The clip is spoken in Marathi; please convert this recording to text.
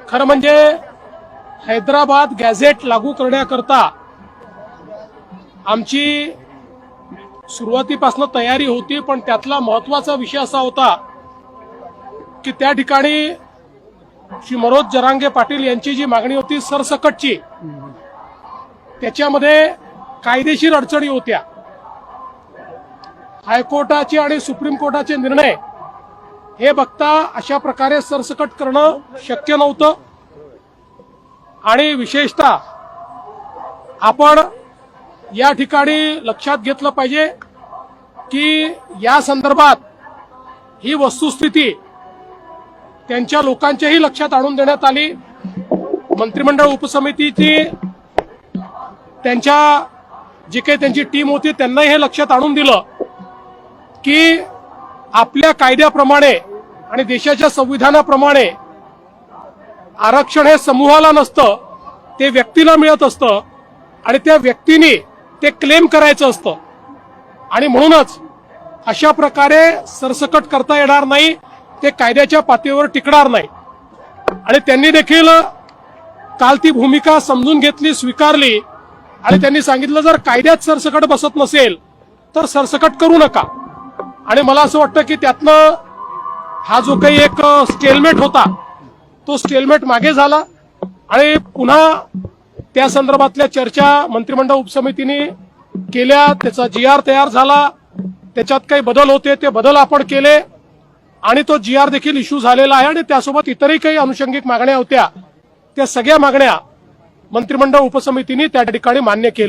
खरं म्हणजे हैदराबाद गॅझेट लागू करण्याकरता आमची सुरुवातीपासून तयारी होती, पण त्यातला महत्वाचा विषय असा होता की त्या ठिकाणी श्री मनोज जरांगे पाटील यांची जी मागणी होती सरसकटची, त्याच्यामध्ये कायदेशीर अडचणी होत्या. हायकोर्टाचे आणि सुप्रीम कोर्टाचे निर्णय हे बघता अशा प्रकारे सरसकट करणं शक्य नव्हतं. आणि विशेषतः आपण या ठिकाणी लक्षात घेतलं पाहिजे की या संदर्भात ही वस्तुस्थिती त्यांच्या लोकांच्याही लक्षात आणून देण्यात आली. मंत्रिमंडळ उपसमितीची त्यांच्या जी काही त्यांची टीम होती त्यांनाही हे लक्षात आणून दिलं की आपल्या कायद्याप्रमाणे आणि देशाच्या संविधानाप्रमाणे आरक्षण हे समूहाला नसतं, ते व्यक्तीला मिळत असतं आणि त्या व्यक्तीने ते क्लेम करायचं असतं. आणि म्हणूनच अशा प्रकारे सरसकट करता येणार नाही, ते कायद्याच्या पातळीवर टिकणार नाही. आणि त्यांनी देखील काल ती भूमिका समजून घेतली, स्वीकारली आणि त्यांनी सांगितलं जर कायद्यात सरसकट बसत नसेल तर सरसकट करू नका. आणि मला असं वाटतं की त्यातनं हा जो काही एक स्टेलमेट होता तो स्टेलमेट मागे झाला आणि पुन्हा त्या संदर्भातल्या चर्चा मंत्रिमंडळ उपसमितीने केल्या. त्याचा GR तयार झाला, त्याच्यात काही बदल होते ते बदल आपण केले आणि तो GR देखील इश्यू झालेला आहे. आणि त्यासोबत इतरही काही अनुषंगिक मागण्या होत्या, त्या सगळ्या मागण्या मंत्रिमंडळ उपसमितीने त्या ठिकाणी मान्य केल्या.